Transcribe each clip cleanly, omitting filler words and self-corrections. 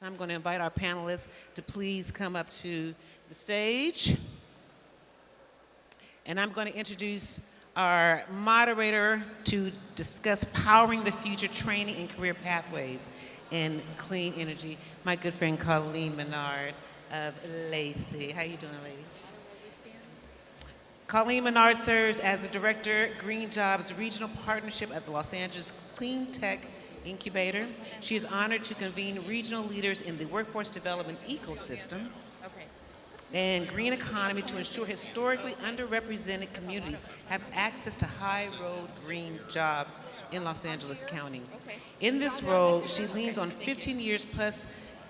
I'm going to invite our panelists to please come up to the stage. And I'm going to introduce our moderator to discuss powering the future training and career pathways in clean energy, my good friend Colleen Menard of AltaSea. How you doing, lady? Colleen Menard serves as the Director, Green Jobs Regional Partnership at the Los Angeles Clean Tech Incubator. She is honored to convene regional leaders in the workforce development ecosystem and green economy to ensure historically underrepresented communities have access to high-road green jobs in Los Angeles County. In this role, she leans on 15 years plus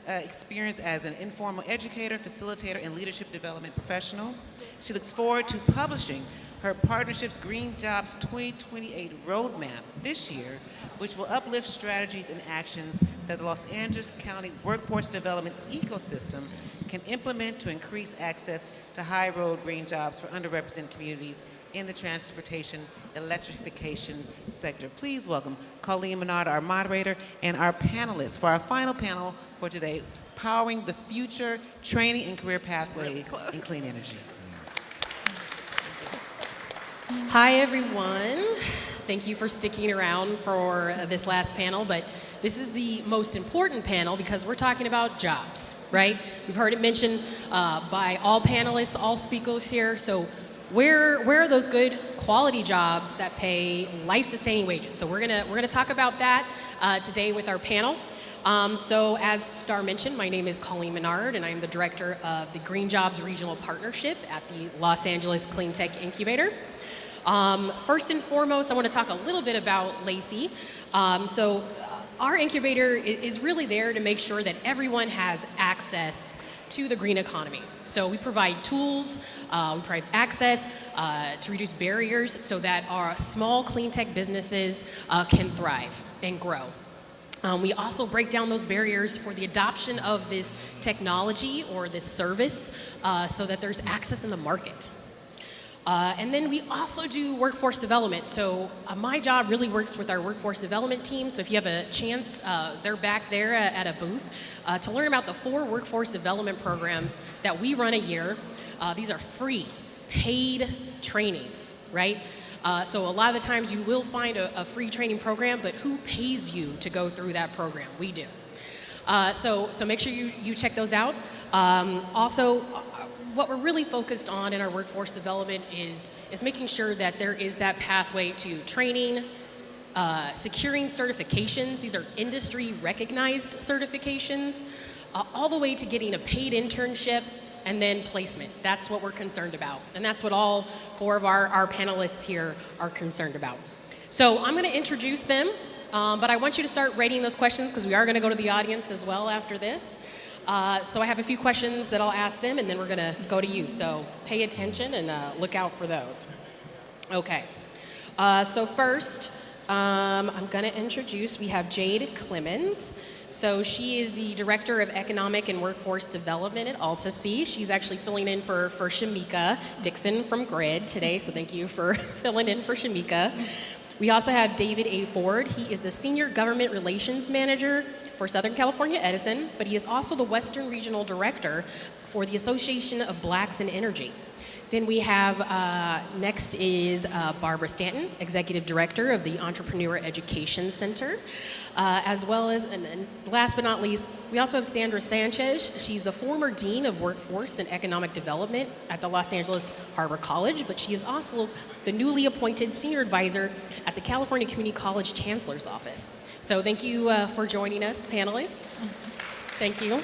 experience as an informal educator, facilitator, and leadership development professional. She looks forward to publishing her partnership's Green Jobs 2028 roadmap this year, which will uplift strategies and actions that the Los Angeles County workforce development ecosystem can implement to increase access to high-road green jobs for underrepresented communities in the transportation electrification sector. Please welcome Colleen Menard, our moderator, and our panelists for our final panel for today, Powering the Future Training and Career Pathways in Clean Energy. Hi, everyone. Thank you for sticking around for this last panel, but this is the most important panel because we're talking about jobs, right? We've heard it mentioned by all panelists, all speakers here. So where are those good quality jobs that pay life-sustaining wages? So we're gonna talk about that today with our panel. So as Star mentioned, my name is Colleen Menard, and I'm the Director of the Green Jobs Regional Partnership at the Los Angeles Clean Tech Incubator. First and foremost, I want to talk a little bit about AltaSea. So our incubator is really there to make sure that everyone has access to the green economy. So we provide tools, we provide access to reduce barriers so that our small clean tech businesses can thrive and grow. We also break down those barriers for the adoption of this technology or this service so that there's access in the market. And then we also do workforce development. So my job really works with our workforce development team. So if you have a chance, they're back there at a booth to learn about the 4 workforce development programs that we run a year. These are free, paid trainings, right? So a lot of the times you will find a free training program, but who pays you to go through that program? We do. So make sure you check those out. Also, what we're really focused on in our workforce development is making sure that there is that pathway to training, securing certifications. These are industry recognized certifications, all the way to getting a paid internship and then placement. That's what we're concerned about. And that's what all 4 of our panelists here are concerned about. So I'm gonna introduce them, but I want you to start writing those questions because we are gonna go to the audience as well after this. So I have a few questions that I'll ask them, and then we're going to go to you. So pay attention and look out for those. Okay. So first, I'm going to introduce, we have Jade Clemens. So she is the Director of Economic and Workforce Development at AltaSea. She's actually filling in for Shamika Dixon from GRID today, so thank you for filling in for Shamika. We also have David A. Ford. He is the Senior Government Relations Manager for Southern California Edison, but he is also the Western Regional Director for the Association of Blacks in Energy. Then we have, next is Barbara Stanton, Executive Director of the Entrepreneur Education Center, as well as, and last but not least, we also have Sandra Sanchez. She's the former Dean of Workforce and Economic Development at the Los Angeles Harbor College, but she is also the newly appointed Senior Advisor at the California Community College Chancellor's Office. So thank you for joining us, panelists. Thank you.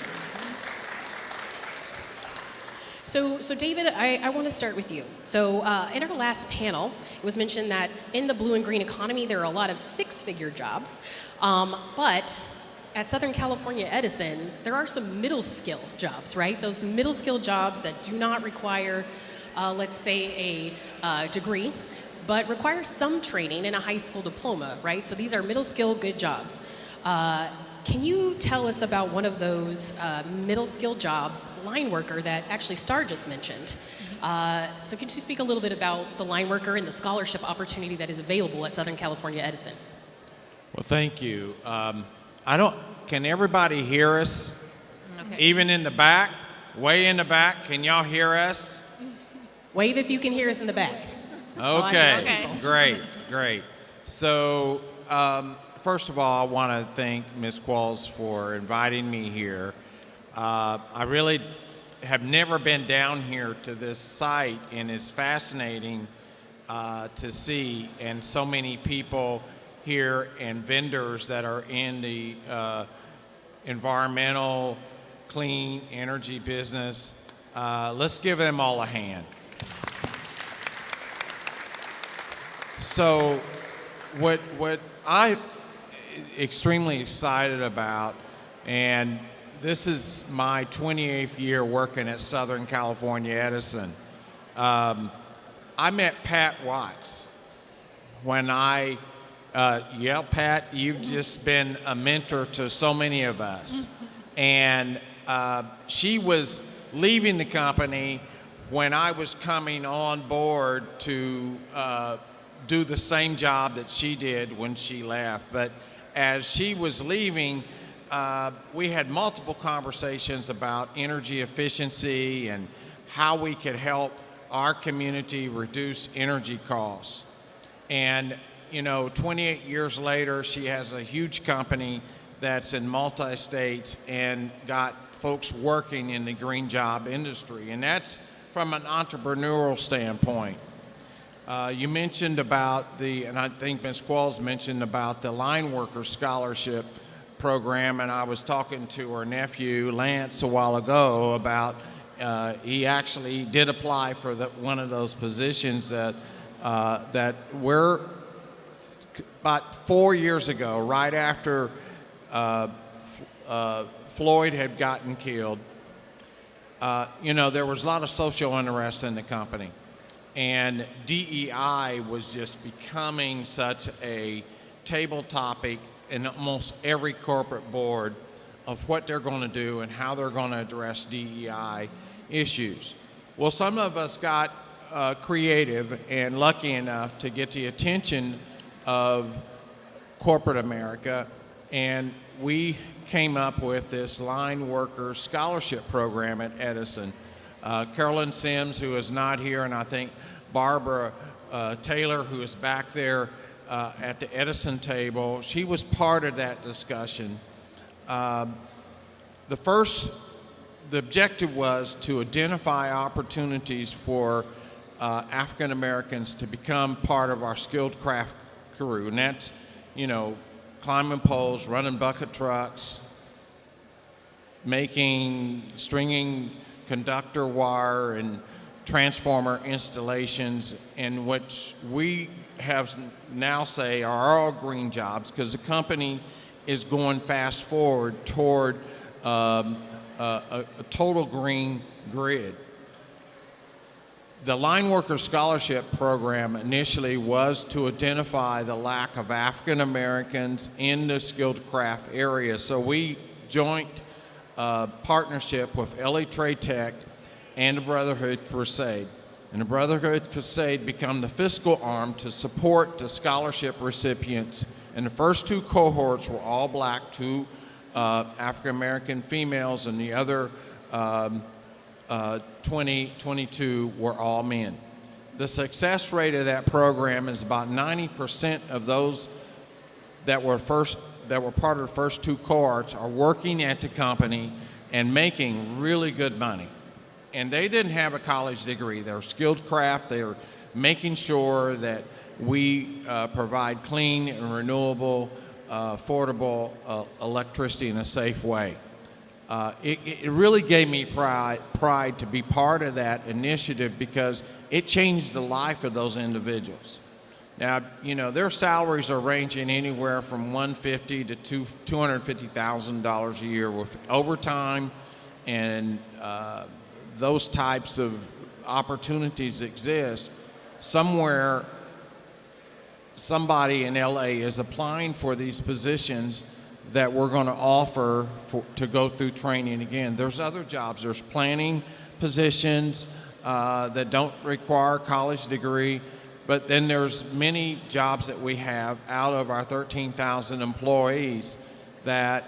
So David, I want to start with you. So in our last panel, it was mentioned that in the blue and green economy, there are a lot of 6-figure jobs, but at Southern California Edison, there are some middle skill jobs, right? Those middle skill jobs that do not require, let's say, a degree, but require some training and a high school diploma, right? So these are middle skill good jobs. Can you tell us about one of those middle skill jobs, line worker, that actually Star just mentioned? So can you speak a little bit about the line worker and the scholarship opportunity that is available at Southern California Edison? Well, thank you. Can everybody hear us? Even in the back, way in the back, can y'all hear us? Wave if you can hear us in the back. Okay, great. So, first of all, I want to thank Ms. Qualls for inviting me here. I really have never been down here to this site, and it's fascinating to see, and so many people here and vendors that are in the environmental, clean energy business. Let's give them all a hand. So what I'm extremely excited about, and this is my 28th year working at Southern California Edison. I met Pat Watts when Pat, you've just been a mentor to so many of us. And she was leaving the company when I was coming on board to do the same job that she did when she left. But as she was leaving, we had multiple conversations about energy efficiency and how we could help our community reduce energy costs. And 28 years later, she has a huge company that's in multi-states and got folks working in the green job industry. And that's from an entrepreneurial standpoint. You mentioned about and I think Ms. Qualls mentioned about the line worker scholarship program, and I was talking to her nephew, Lance, a while ago about, he actually did apply for one of those positions that we're, about 4 years ago, right after Floyd had gotten killed, there was a lot of social unrest in the company. And DEI was just becoming such a table topic in almost every corporate board of what they're going to do and how they're going to address DEI issues. Well, some of us got creative and lucky enough to get the attention of corporate America, and we came up with this line worker scholarship program at Edison. Carolyn Sims, who is not here, and I think Barbara Taylor, who is back there at the Edison table, she was part of that discussion. The objective was to identify opportunities for African Americans to become part of our skilled craft crew, and that's, climbing poles, running bucket trucks, stringing conductor wire and transformer installations, in which we have now say are all green jobs, because the company is going fast forward toward a total green grid. The Line Worker Scholarship Program initially was to identify the lack of African Americans in the skilled craft area. So we joined partnership with LA Trade Tech and the Brotherhood Crusade. And the Brotherhood Crusade became the fiscal arm to support the scholarship recipients. And the first two cohorts were all black, two African American females, and the other 22 were all men. The success rate of that program is about 90% of those that were part of the first two cohorts are working at the company and making really good money. And they didn't have a college degree. They were skilled craft. They were making sure that we provide clean and renewable, affordable electricity in a safe way. It really gave me pride to be part of that initiative, because it changed the life of those individuals. Now, their salaries are ranging anywhere from $150,000 to $250,000 a year with overtime, and those types of opportunities exist. Somewhere, somebody in LA is applying for these positions that we're going to offer to go through training again. There's other jobs. There's planning positions that don't require a college degree, but then there's many jobs that we have out of our 13,000 employees that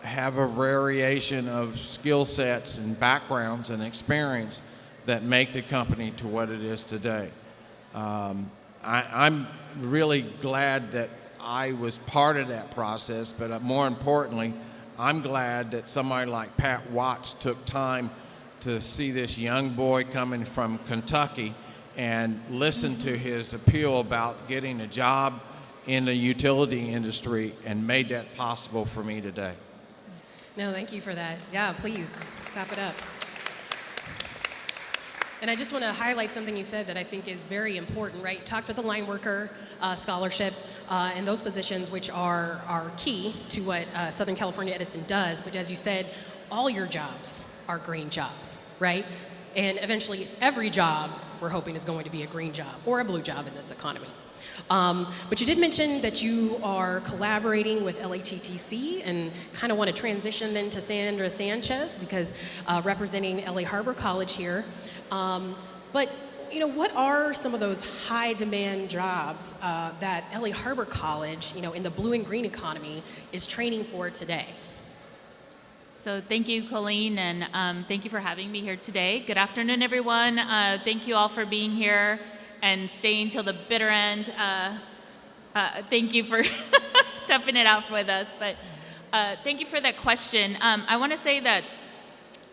have a variation of skill sets and backgrounds and experience that make the company to what it is today. I'm really glad that I was part of that process, but more importantly, I'm glad that somebody like Pat Watts took time to see this young boy coming from Kentucky and listen to his appeal about getting a job in the utility industry and made that possible for me today. No, thank you for that. Yeah, please, clap it up. And I just want to highlight something you said that I think is very important, right? You talked about the line worker scholarship and those positions which are key to what Southern California Edison does. But as you said, all your jobs are green jobs, right? And eventually every job we're hoping is going to be a green job or a blue job in this economy. But you did mention that you are collaborating with LATTC and kind of want to transition then to Sandra Sanchez because representing LA Harbor College here. But you know, what are some of those high demand jobs that LA Harbor College, you know, in the blue and green economy is training for today? So thank you, Colleen, and thank you for having me here today. Good afternoon, everyone. Thank you all for being here and staying till the bitter end. Thank you for toughing it out with us, but thank you for that question. I want to say that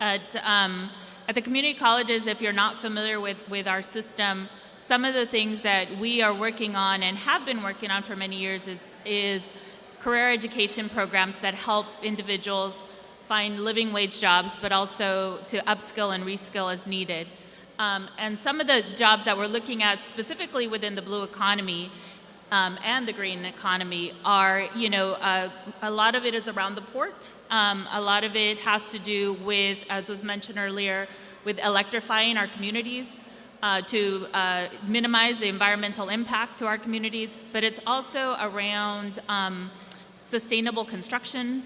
at the community colleges, if you're not familiar with our system, some of the things that we are working on and have been working on for many years is career education programs that help individuals find living wage jobs, but also to upskill and reskill as needed. And some of the jobs that we're looking at specifically within the blue economy and the green economy are, you know, a lot of it is around the port. A lot of it has to do with, as was mentioned earlier, with electrifying our communities to minimize the environmental impact to our communities, but it's also around sustainable construction,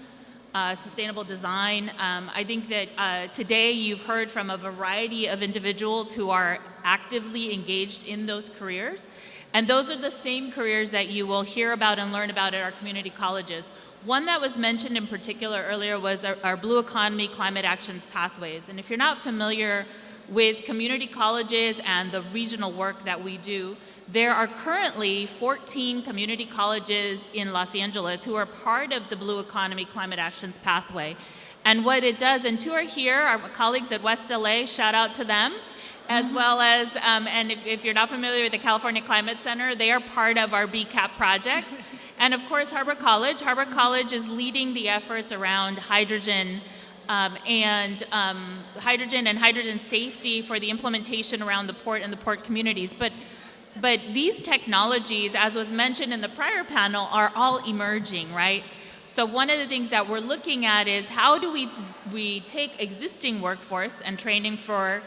sustainable design. I think that today you've heard from a variety of individuals who are actively engaged in those careers. And those are the same careers that you will hear about and learn about at our community colleges. One that was mentioned in particular earlier was our Blue Economy Climate Actions Pathways. And if you're not familiar with community colleges and the regional work that we do, there are currently 14 community colleges in Los Angeles who are part of the Blue Economy Climate Actions Pathway. And what it does, and two are here, our colleagues at West LA, shout out to them, as well as, and if you're not familiar with the California Climate Center, they are part of our BCAP project. And of course, Harbor College. Harbor College is leading the efforts around hydrogen and hydrogen safety for the implementation around the port and the port communities. But these technologies, as was mentioned in the prior panel, are all emerging, right? So one of the things that we're looking at is how do we take existing workforce and training for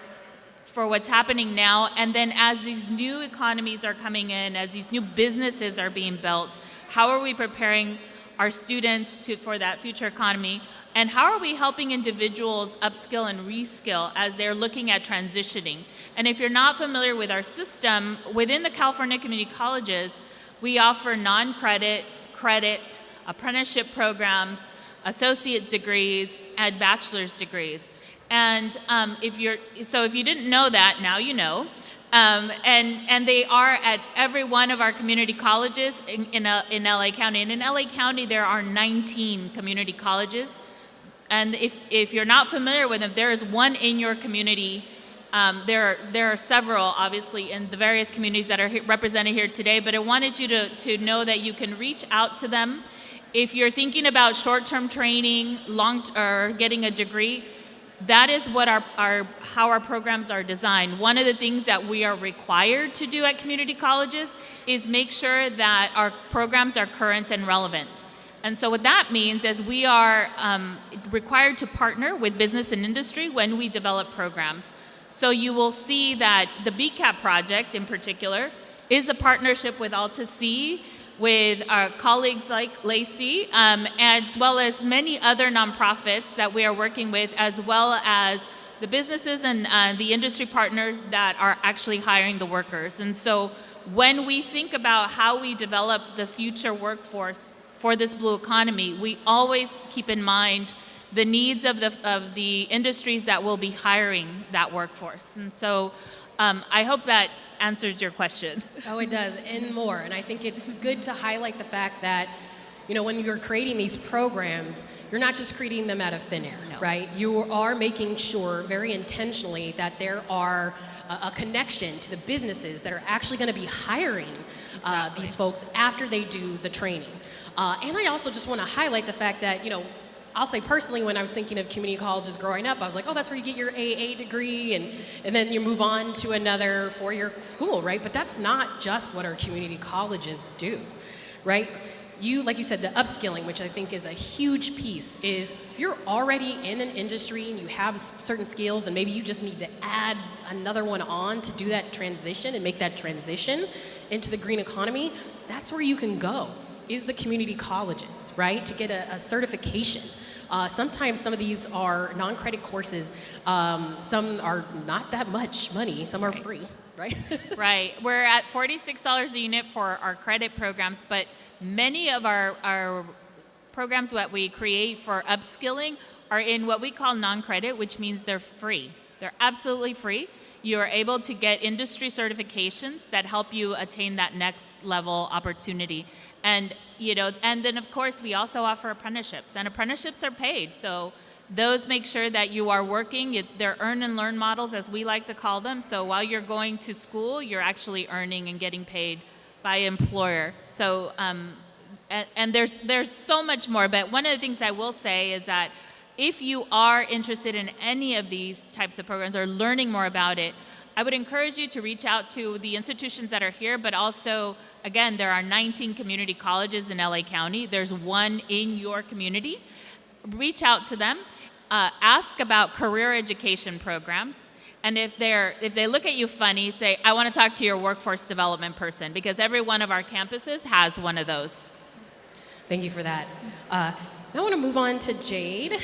what's happening now, and then as these new economies are coming in, as these new businesses are being built, how are we preparing our students for that future economy, and how are we helping individuals upskill and reskill as they're looking at transitioning? And if you're not familiar with our system, within the California Community Colleges, we offer non-credit, credit, apprenticeship programs, associate degrees, and bachelor's degrees. And if you didn't know that, now you know. And they are at every one of our community colleges in LA County. And in LA County, there are 19 community colleges. And if you're not familiar with them, there is one in your community. There are several, obviously, in the various communities that are represented here today. But I wanted you to know that you can reach out to them. If you're thinking about short-term training, or getting a degree, that is what how our programs are designed. One of the things that we are required to do at community colleges is make sure that our programs are current and relevant. And so what that means is we are required to partner with business and industry when we develop programs. So you will see that the BCAP project in particular is a partnership with AltaSea, with our colleagues like AltaSea, as well as many other nonprofits that we are working with, as well as the businesses and the industry partners that are actually hiring the workers. And so when we think about how we develop the future workforce for this blue economy, we always keep in mind the needs of the industries that will be hiring that workforce. And so I hope that answers your question. Oh, it does, and more. And I think it's good to highlight the fact that, you know, when you're creating these programs, you're not just creating them out of thin air, No. right? You are making sure very intentionally that there are a connection to the businesses that are actually going to be hiring these folks after they do the training. And I also just want to highlight the fact that, you know, I'll say personally, when I was thinking of community colleges growing up, I was like, oh, that's where you get your AA degree, and then you move on to another four-year school, right? But that's not just what our community colleges do, right? You, like you said, the upskilling, which I think is a huge piece, is if you're already in an industry and you have certain skills and maybe you just need to add another one on to do that transition and make that transition into the green economy, that's where you can go, is the community colleges, right? To get a certification. Sometimes some of these are non-credit courses. Some are not that much money. Some are free, right? Right. We're at $46 a unit for our credit programs, but many of our programs that we create for upskilling are in what we call non-credit, which means they're free. They're absolutely free. You are able to get industry certifications that help you attain that next level opportunity. And, you know, and then of course we also offer apprenticeships, and apprenticeships are paid. So those make sure that you are working. They're earn and learn models, as we like to call them. So while you're going to school, you're actually earning and getting paid by employer. So, and there's so much more. But one of the things I will say is that if you are interested in any of these types of programs or learning more about it, I would encourage you to reach out to the institutions that are here, but also, again, there are 19 community colleges in LA County. There's one in your community. Reach out to them, ask about career education programs, and if they look at you funny, say, I want to talk to your workforce development person, because every one of our campuses has one of those. Thank you for that. Now I want to move on to Jade.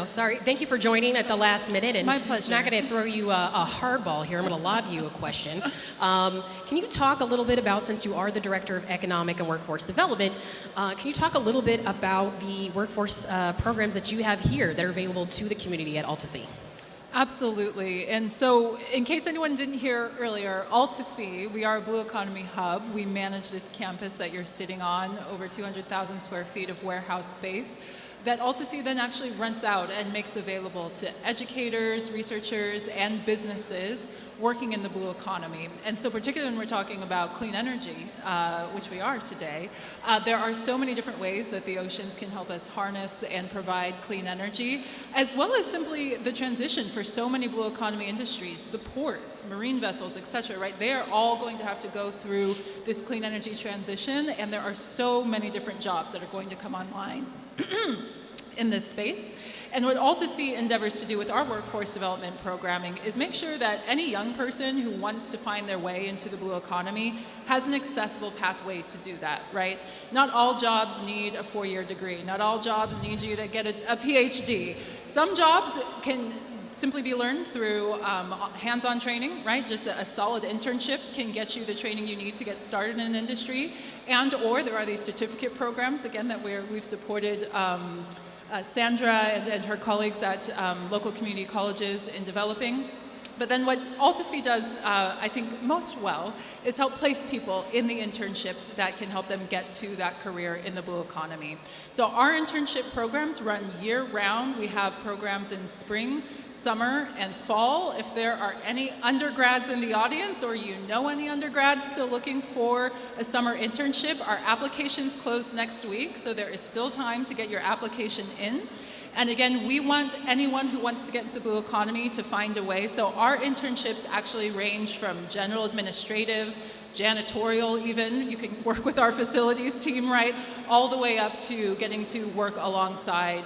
Sorry, thank you for joining at the last minute. And My pleasure. I'm not going to throw you a hardball here. I'm going to lob you a question. Can you talk a little bit about, since you are the Director of Economic and Workforce Development, can you talk a little bit about the workforce programs that you have here that are available to the community at AltaSea? Absolutely. And so, in case anyone didn't hear earlier, AltaSea, we are a blue economy hub. We manage this campus that you're sitting on, over 200,000 square feet of warehouse space, that AltaSea then actually rents out and makes available to educators, researchers, and businesses working in the blue economy. And so particularly when we're talking about clean energy, which we are today, there are so many different ways that the oceans can help us harness and provide clean energy, as well as simply the transition for so many blue economy industries, the ports, marine vessels, et cetera, right? They are all going to have to go through this clean energy transition, and there are so many different jobs that are going to come online in this space. And what AltaSea endeavors to do with our workforce development programming is make sure that any young person who wants to find their way into the blue economy has an accessible pathway to do that, right? Not all jobs need a 4-year degree. Not all jobs need you to get a PhD. Some jobs can simply be learned through hands-on training, right? Just a solid internship can get you the training you need to get started in an industry. And or there are these certificate programs, again, that we've supported Sandra and her colleagues at local community colleges in developing. But then what AltaSea does, I think, most well is help place people in the internships that can help them get to that career in the blue economy. So our internship programs run year-round. We have programs in spring, summer, and fall. If there are any undergrads in the audience, or you know any undergrads still looking for a summer internship, our applications close next week, so there is still time to get your application in. And again, we want anyone who wants to get into the blue economy to find a way. So our internships actually range from general administrative, janitorial even, you can work with our facilities team, right, all the way up to getting to work alongside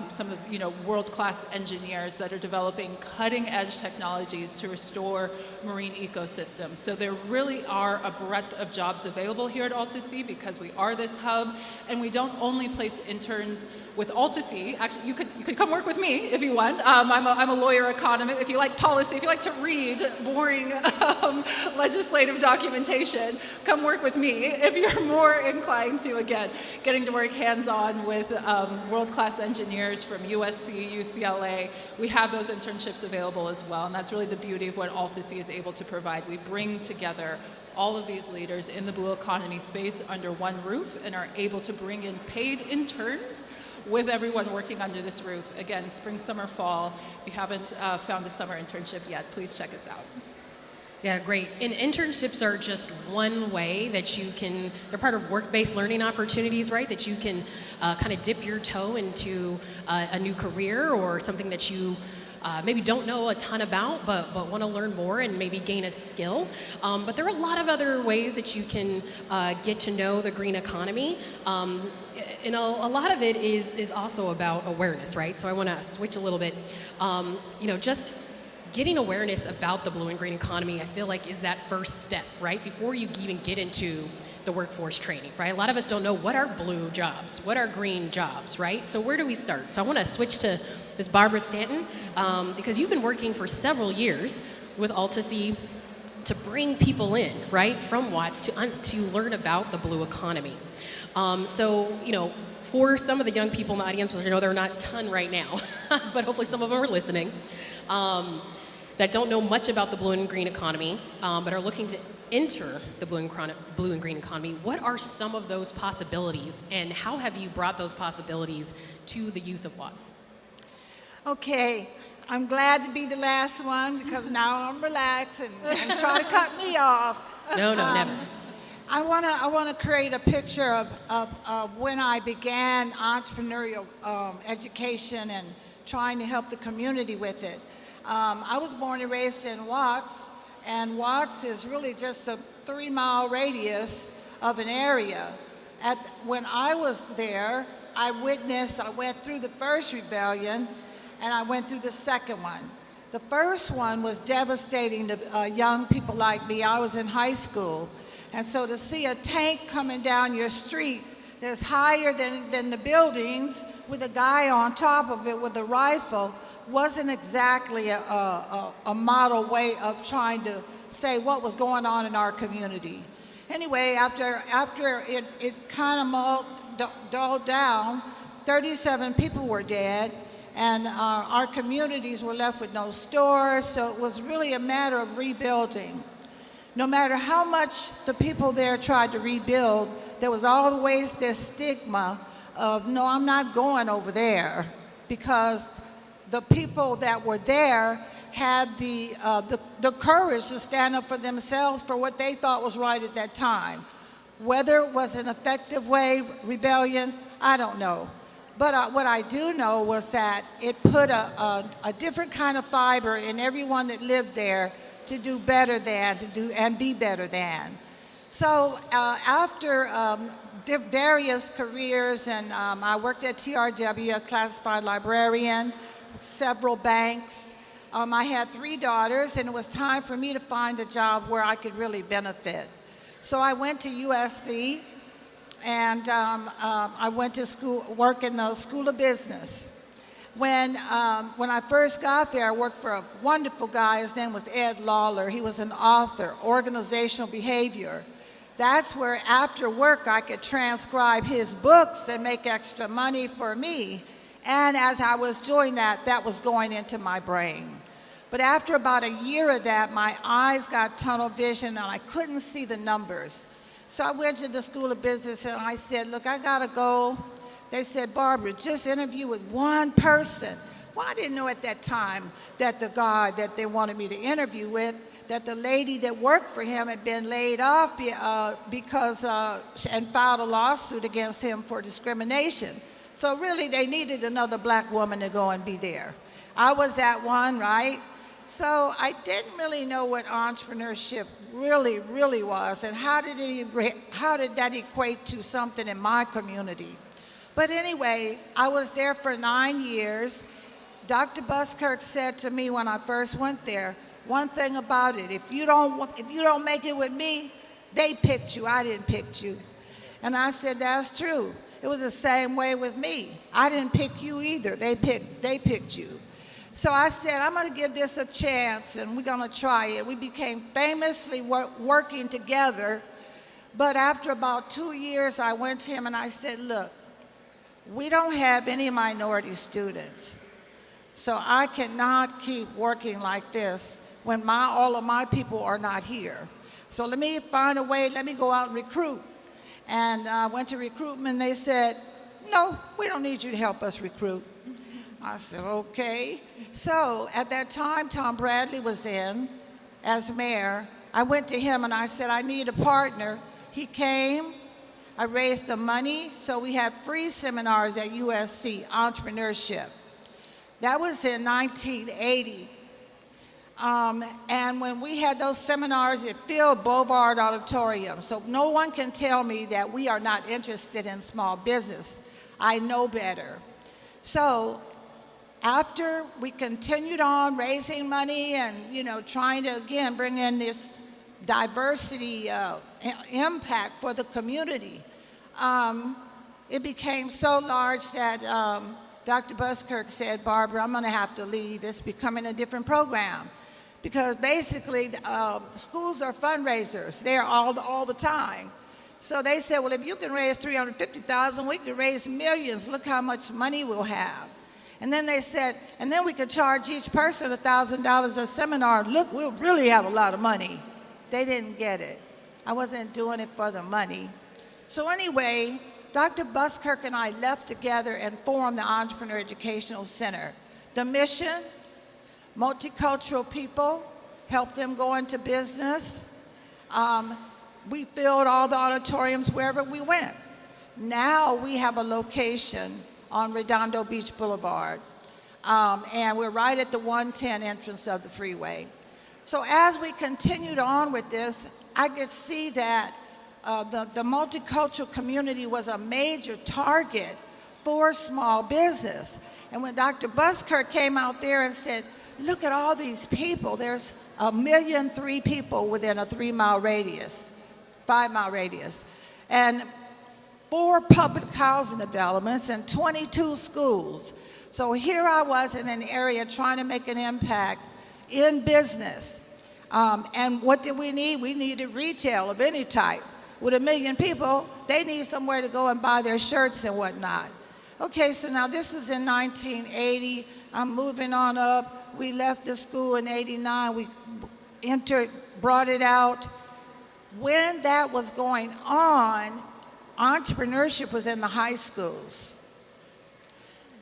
some of world-class engineers that are developing cutting-edge technologies to restore marine ecosystems. So there really are a breadth of jobs available here at AltaSea because we are this hub, and we don't only place interns with AltaSea. Actually, you could come work with me if you want. I'm a lawyer economist. If you like policy, if you like to read boring legislative documentation, implementation, come work with me. If you're more inclined to, again, getting to work hands-on with world-class engineers from USC, UCLA, we have those internships available as well, and that's really the beauty of what AltaSea is able to provide. We bring together all of these leaders in the blue economy space under one roof and are able to bring in paid interns with everyone working under this roof. Again, spring, summer, fall. If you haven't found a summer internship yet, please check us out. Yeah, great. And internships are just one way that you can, they're part of work-based learning opportunities, right? That you can kind of dip your toe into a new career or something that you maybe don't know a ton about, but want to learn more and maybe gain a skill. But there are a lot of other ways that you can get to know the green economy. And a lot of it is also about awareness, right? So I want to switch a little bit. Just getting awareness about the blue and green economy, I feel like is that first step, right? Before you even get into the workforce training, right? A lot of us don't know what are blue jobs, what are green jobs, right? So where do we start? So I want to switch to Ms. Barbara Stanton, because you've been working for several years with AltaSea to bring people in, right, from Watts to learn about the blue economy. For some of the young people in the audience, which I know there are not a ton right now, but hopefully some of them are listening, that don't know much about the blue and green economy, but are looking to enter the blue and green economy, what are some of those possibilities, and how have you brought those possibilities to the youth of Watts? Okay, I'm glad to be the last one because now I'm relaxed and try to cut me off. No, never. I want to create a picture of when I began entrepreneurial education and trying to help the community with it. I was born and raised in Watts, and Watts is really just a 3-mile radius of an area. When I was there, I went through the first rebellion, and I went through the second one. The first one was devastating to young people like me. I was in high school, and so to see a tank coming down your street that's higher than the buildings with a guy on top of it with a rifle wasn't exactly a model way of trying to say what was going on in our community. Anyway, after it kind of dulled down, 37 people were dead, and our communities were left with no stores, so it was really a matter of rebuilding. No matter how much the people there tried to rebuild, there was always this stigma of, no, I'm not going over there, because the people that were there had the courage to stand up for themselves for what they thought was right at that time. Whether it was an effective rebellion, I don't know. But what I do know was that it put a different kind of fiber in everyone that lived there to do better than, and be better than. So after various careers, and I worked at TRW, a classified librarian, several banks. I had 3 daughters, and it was time for me to find a job where I could really benefit. So I went to USC, and I went to work in the School of Business. When I first got there, I worked for a wonderful guy. His name was Ed Lawler. He was an author, organizational behavior. That's where after work I could transcribe his books and make extra money for me. And as I was doing that, that was going into my brain. But after about a year of that, my eyes got tunnel vision and I couldn't see the numbers. So I went to the School of Business and I said, look, I gotta go. They said, Barbara, just interview with one person. Well, I didn't know at that time that the guy that they wanted me to interview with, that the lady that worked for him had been laid off because and filed a lawsuit against him for discrimination. So really, they needed another black woman to go and be there. I was that one, right? So I didn't really know what entrepreneurship really, really was, and how did that equate to something in my community. But anyway, I was there for 9 years. Dr. Buskirk said to me when I first went there, one thing about it, if you don't make it with me, they picked you, I didn't pick you. And I said, that's true. It was the same way with me. I didn't pick you either, they picked you. So I said, I'm going to give this a chance, and we're going to try it. We became famously working together. But after about 2 years, I went to him and I said, look, we don't have any minority students. So I cannot keep working like this when all of my people are not here. So let me find a way, let me go out and recruit. And I went to recruitment and they said, no, we don't need you to help us recruit. I said, okay. So at that time, Tom Bradley was in as mayor. I went to him and I said, I need a partner. He came, I raised the money, so we had free seminars at USC, entrepreneurship. That was in 1980. And when we had those seminars, it filled Boulevard Auditorium. So no one can tell me that we are not interested in small business. I know better. So after we continued on raising money and, trying to, again, bring in this diversity impact for the community, it became so large that Dr. Buskirk said, Barbara, I'm going to have to leave. It's becoming a different program. Because basically, the schools are fundraisers. They're all the time. So they said, well, if you can raise $350,000, we can raise millions. Look how much money we'll have. And then they said, and then we could charge each person $1,000 a seminar. Look, we'll really have a lot of money. They didn't get it. I wasn't doing it for the money. So anyway, Dr. Buskirk and I left together and formed the Entrepreneur Educational Center. The mission, multicultural people, help them go into business. We filled all the auditoriums wherever we went. Now we have a location on Redondo Beach Boulevard, and we're right at the 110 entrance of the freeway. So as we continued on with this, I could see that the multicultural community was a major target for small business. And when Dr. Buskirk came out there and said, look at all these people, there's 1,000,003 people within a 3-mile radius, 5-mile radius, and 4 public housing developments and 22 schools. So here I was in an area trying to make an impact in business. And what did we need? We needed retail of any type. With 1 million people, they need somewhere to go and buy their shirts and whatnot. Okay, so now this is in 1980. I'm moving on up. We left the school in 89. We brought it out. When that was going on, entrepreneurship was in the high schools.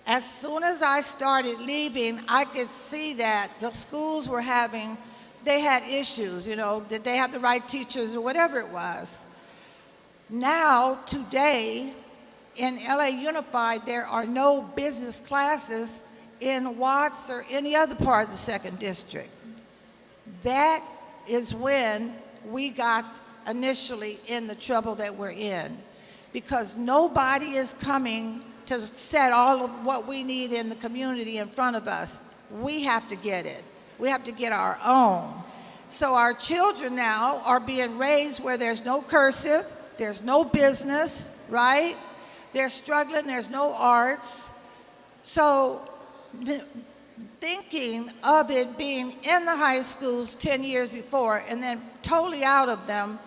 As soon as I started leaving, I could see that the schools were they had issues, did they have the right teachers or whatever it was. Now, today, in LA Unified, there are no business classes in Watts or any other part of the 2nd District. That is when we got initially in the trouble that we're in, because nobody is coming to set all of what we need in the community in front of us. We have to get it. We have to get our own. So our children now are being raised where there's no cursive, there's no business, right? They're struggling, there's no arts. So thinking of it being in the high schools 10 years before and then totally out of them,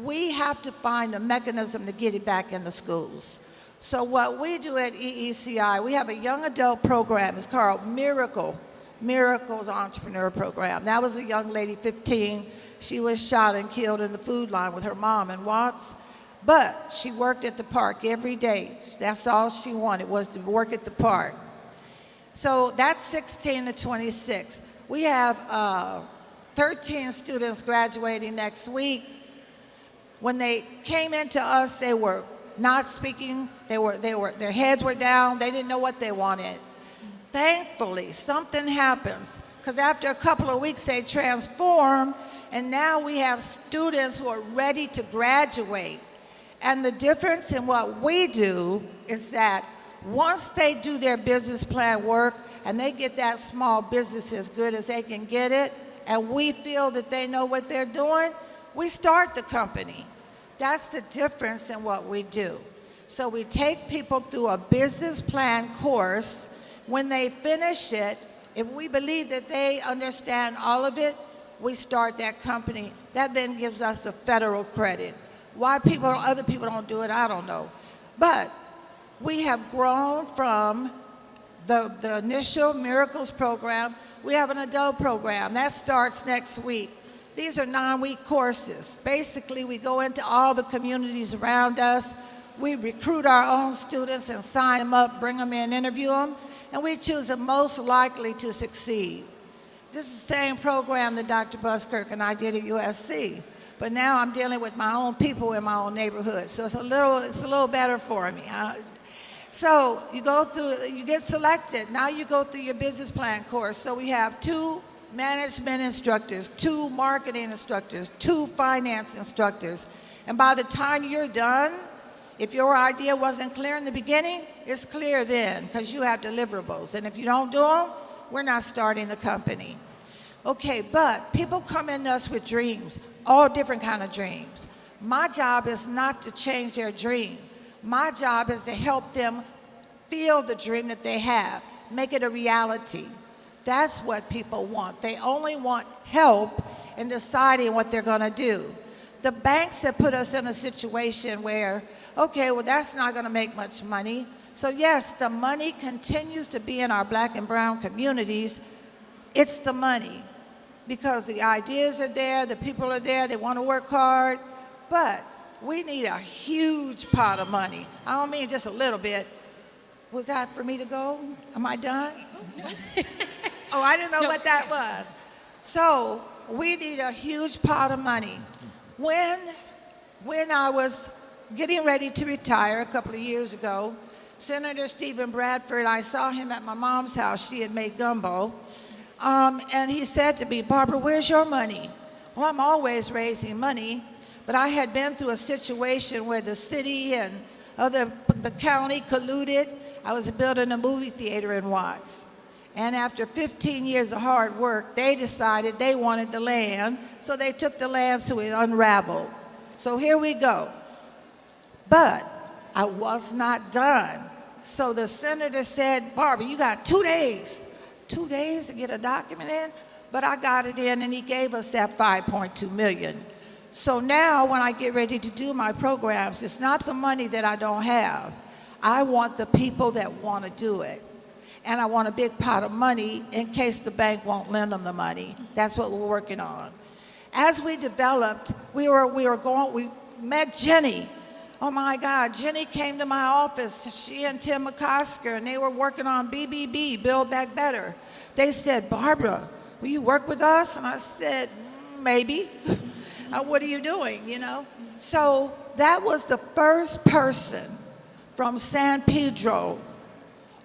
we have to find a mechanism to get it back in the schools. So what we do at EECI, we have a young adult program. It's called Miracles Entrepreneur Program. That was a young lady, 15. She was shot and killed in the food line with her mom in Watts. But she worked at the park every day. That's all she wanted, was to work at the park. So that's 16 to 26. We have 13 students graduating next week. When they came into us, they were not speaking. Their heads were down. They didn't know what they wanted. Thankfully, something happens, because after a couple of weeks, they transform, and now we have students who are ready to graduate. And the difference in what we do is that once they do their business plan work and they get that small business as good as they can get it, and we feel that they know what they're doing, we start the company. That's the difference in what we do. So we take people through a business plan course. When they finish it, If we believe that they understand all of it, we start that company. That then gives us a federal credit. Why other people don't do it, I don't know. But we have grown from the initial Miracles program. We have an adult program. That starts next week. These are 9-week courses. Basically, we go into all the communities around us. We recruit our own students and sign them up, bring them in, interview them, and we choose the most likely to succeed. This is the same program that Dr. Buskirk and I did at USC, but now I'm dealing with my own people in my own neighborhood, so it's a little better for me. So you go through, you get selected. Now you go through your business plan course. So we have 2 management instructors, 2 marketing instructors, 2 finance instructors, and by the time you're done, if your idea wasn't clear in the beginning, it's clear then because you have deliverables. And if you don't do them, we're not starting the company. Okay, but people come in us with dreams, all different kind of dreams. My job is not to change their dream. My job is to help them feel the dream that they have, make it a reality. That's what people want. They only want help in deciding what they're going to do. The banks have put us in a situation where, okay, well, that's not going to make much money. So yes, the money continues to be in our black and brown communities. It's the money because the ideas are there, the people are there, they want to work hard, but we need a huge pot of money. I don't mean just a little bit. Was that for me to go? Am I done? Oh, I didn't know what that was. So we need a huge pot of money. When I was getting ready to retire a couple of years ago, Senator Stephen Bradford, I saw him at my mom's house. She had made gumbo. And he said to me, Barbara, where's your money? Well, I'm always raising money, but I had been through a situation where the city and the county colluded. I was building a movie theater in Watts. And after 15 years of hard work, they decided they wanted the land, so they took the land so it unraveled. So here we go. But I was not done. So the senator said, Barbara, you got 2 days. 2 days to get a document in? But I got it in, and he gave us that $5.2 million. So now when I get ready to do my programs, it's not the money that I don't have. I want the people that want to do it. And I want a big pot of money in case the bank won't lend them the money. That's what we're working on. As we developed, we met Jenny. Oh my God, Jenny came to my office, she and Tim McCosker, and they were working on BBB, Build Back Better. They said, Barbara, will you work with us? And I said, maybe. What are you doing, you know? So that was the first person from San Pedro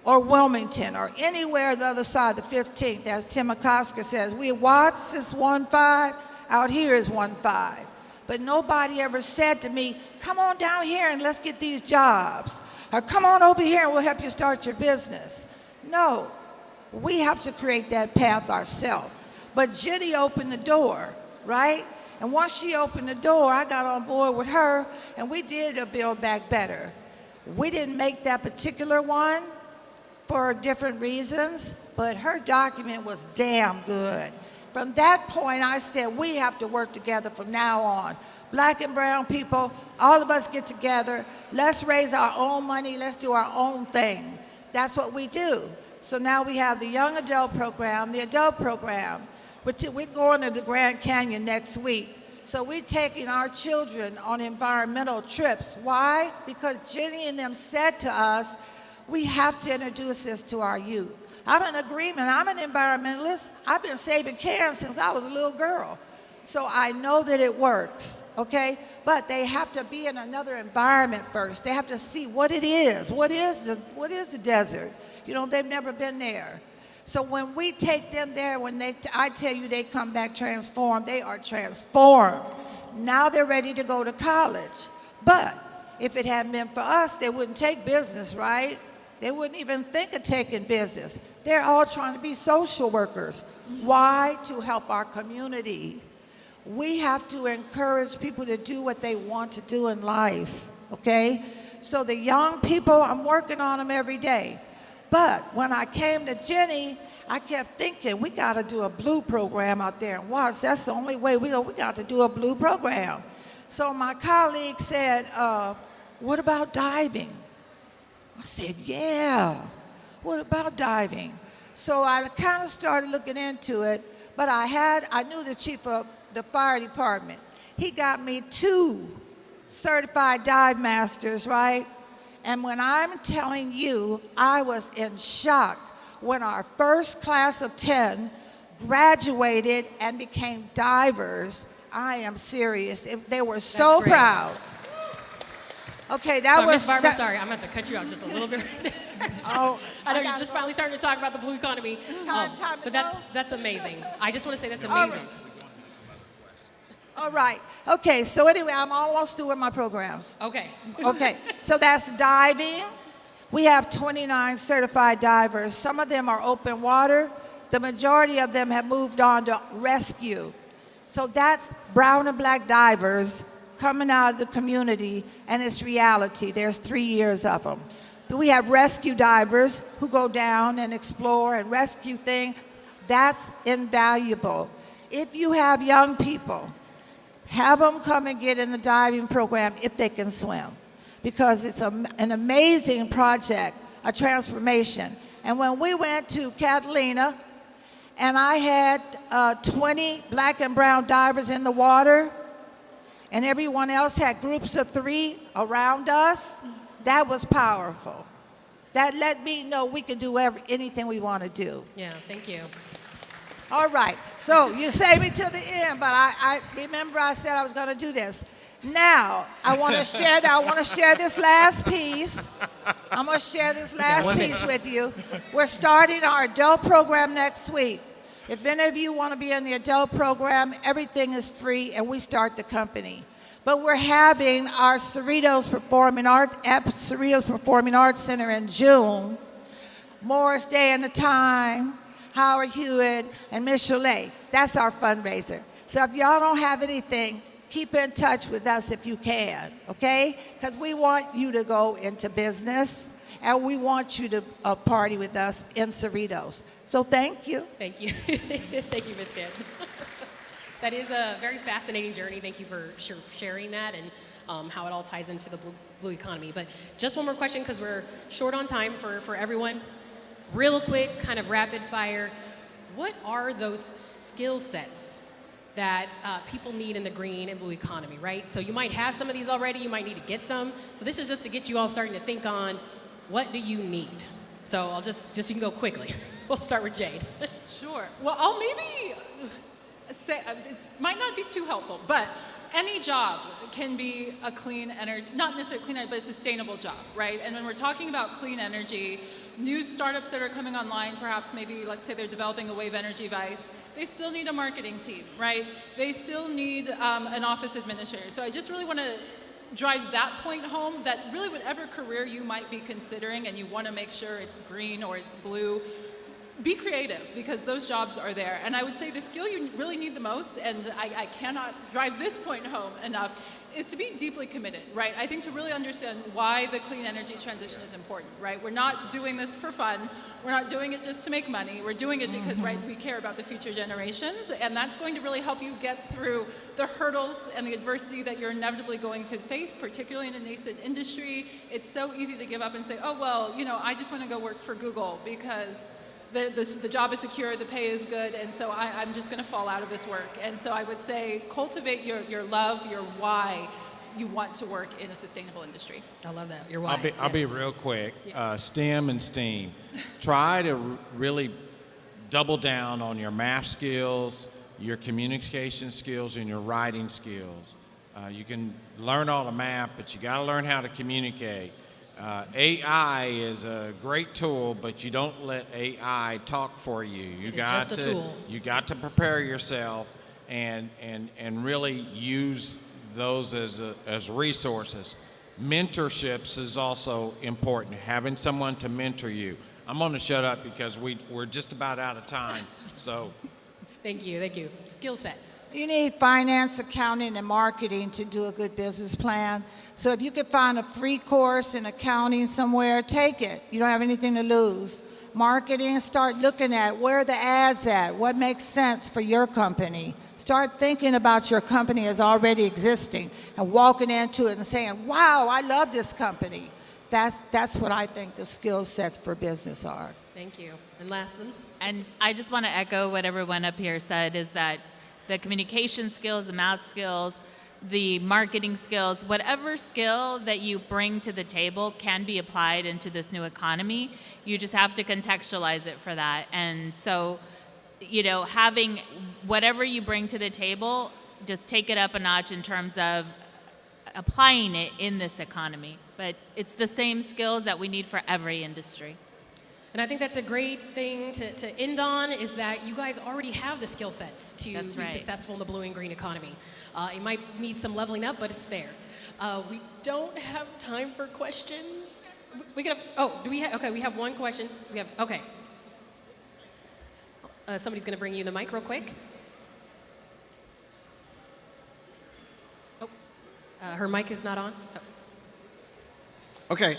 or Wilmington or anywhere the other side of the 15th, as Tim McCosker says, Watts is 1.5, out here is 1.5. But nobody ever said to me, come on down here and let's get these jobs. Or come on over here and we'll help you start your business. No, we have to create that path ourselves. But Jenny opened the door, right? And once she opened the door, I got on board with her and we did a Build Back Better. We didn't make that particular one for different reasons, but her document was damn good. From that point, I said, we have to work together from now on. Black and brown people, all of us get together. Let's raise our own money. Let's do our own thing. That's what we do. So now we have the young adult program, the adult program. We're going to the Grand Canyon next week. So we're taking our children on environmental trips. Why? Because Jenny and them said to us, we have to introduce this to our youth. I'm in agreement. I'm an environmentalist. I've been saving cans since I was a little girl. So I know that it works, okay? But they have to be in another environment first. They have to see what it is. What is the desert? You know, they've never been there. So when we take them there, I tell you they come back transformed, they are transformed. Now they're ready to go to college. But if it hadn't been for us, they wouldn't take business, right? They wouldn't even think of taking business. They're all trying to be social workers. Why? To help our community. We have to encourage people to do what they want to do in life, okay? So the young people, I'm working on them every day. But when I came to Jenny, I kept thinking, we got to do a blue program out there in Watts. That's the only way we got to do a blue program. So my colleague said, what about diving? I said, yeah, what about diving? So I kind of started looking into it, but I knew the chief of the fire department. He got me 2 certified dive masters, right? And when I'm telling you, I was in shock when our first class of 10 graduated and became divers. I am serious. They were so great. proud. Okay, that So, was... Ms. Barber, sorry, I'm going to have to cut you out just a little bit. Oh, I know you're just finally starting to talk about the blue economy. Time to but go? that's amazing. I just want to say that's All amazing. All right. Okay, so anyway, I'm almost through with my programs. Okay. Okay, so that's diving. We have 29 certified divers. Some of them are open water. The majority of them have moved on to rescue. So that's brown and black divers coming out of the community, and it's reality. There's 3 years of them. We have rescue divers who go down and explore and rescue things. That's invaluable. If you have young people, have them come and get in the diving program if they can swim, because it's an amazing project, a transformation. And when we went to Catalina, and I had 20 black and brown divers in the water, and everyone else had groups of 3 around us, that was powerful. That let me know we can do anything we want to do. Yeah, thank you. All right, so you saved me to the end, but I remember I said I was going to do this. Now, I want to share that. I want to share this last piece. I'm going to share this last piece with you. We're starting our adult program next week. If any of you want to be in the adult program, everything is free, and we start the company. But we're having our Cerritos Performing Arts Center in June. Morris Day and the Time, Howard Hewitt, and Miss Chalet. That's our fundraiser. So if y'all don't have anything, keep in touch with us if you can, okay? Because we want you to go into business, and we want you to party with us in Cerritos. So thank you. Thank you. Thank you, Ms. Kidd. That is a very fascinating journey. Thank you for sharing that and how it all ties into the blue economy. But just one more question, because we're short on time for everyone. Real quick, kind of rapid fire. What are those skill sets that people need in the green and blue economy, right? So you might have some of these already. You might need to get some. So this is just to get you all starting to think on, what do you need? So I'll just you can go quickly. We'll start with Jade. Sure. Well, I'll maybe say, it might not be too helpful, but any job can be a clean energy, not necessarily clean energy, but a sustainable job, right? And when we're talking about clean energy, new startups that are coming online, perhaps maybe, let's say they're developing a wave energy device, they still need a marketing team, right? They still need an office administrator. So I just really want to drive that point home, that really whatever career you might be considering and you want to make sure it's green or it's blue, be creative, because those jobs are there. And I would say the skill you really need the most, and I cannot drive this point home enough, is to be deeply committed, right? I think to really understand why the clean energy transition is important, right? We're not doing this for fun. We're not doing it just to make money. We're doing it because, right, we care about the future generations, and that's going to really help you get through the hurdles and the adversity that you're inevitably going to face, particularly in a nascent industry. It's so easy to give up and say, oh, well, you know, I just want to go work for Google because the job is secure, the pay is good, and so I'm just going to fall out of this work. And so I would say cultivate your love, your why you want to work in a sustainable industry. I love that. Your why. I'll be real quick. STEM and STEAM. Try to really double down on your math skills, your communication skills, and your writing skills. You can learn all the math, but you got to learn how to communicate. AI is a great tool, but you don't let AI talk for you. You got just a tool. You got to prepare yourself and really use those as resources. Mentorships is also important. Having someone to mentor you. I'm going to shut up because we're just about out of time. So. Thank you. Skill sets. You need finance, accounting, and marketing to do a good business plan. So if you could find a free course in accounting somewhere, take it. You don't have anything to lose. marketing, start looking at where are the ads at, what makes sense for your company. Start thinking about your company as already existing and walking into it and saying, wow, I love this company. That's what I think the skill sets for business are. Thank you. And lastly? And I just want to echo what everyone up here said, is that the communication skills, the math skills, the marketing skills, whatever skill that you bring to the table can be applied into this new economy. You just have to contextualize it for that. And so, having whatever you bring to the table, just take it up a notch in terms of applying it in this economy. But it's the same skills that we need for every industry. And I think that's a great thing to end on, is that you guys already have the skill sets to That's be right. successful in the blue and green economy. It might need some leveling up, but it's there. We don't have time for questions. We have one question. Okay. Somebody's going to bring you the mic real quick. Her mic is not on. Oh. Okay,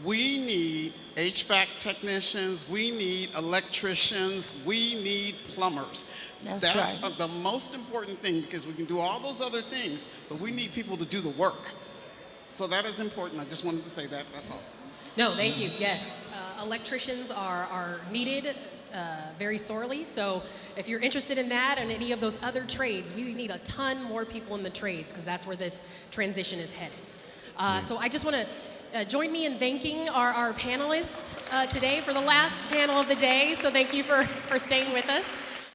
we need HVAC technicians, we need electricians, we need plumbers. That's That's right. the most important thing, because we can do all those other things, but we need people to do the work. So that is important. I just wanted to say that. That's all. No, thank you. Yes, electricians are needed very sorely. So if you're interested in that and any of those other trades, we need a ton more people in the trades, because that's where this transition is headed. So I just want to join me in thanking our panelists today for the last panel of the day. So thank you for staying with us.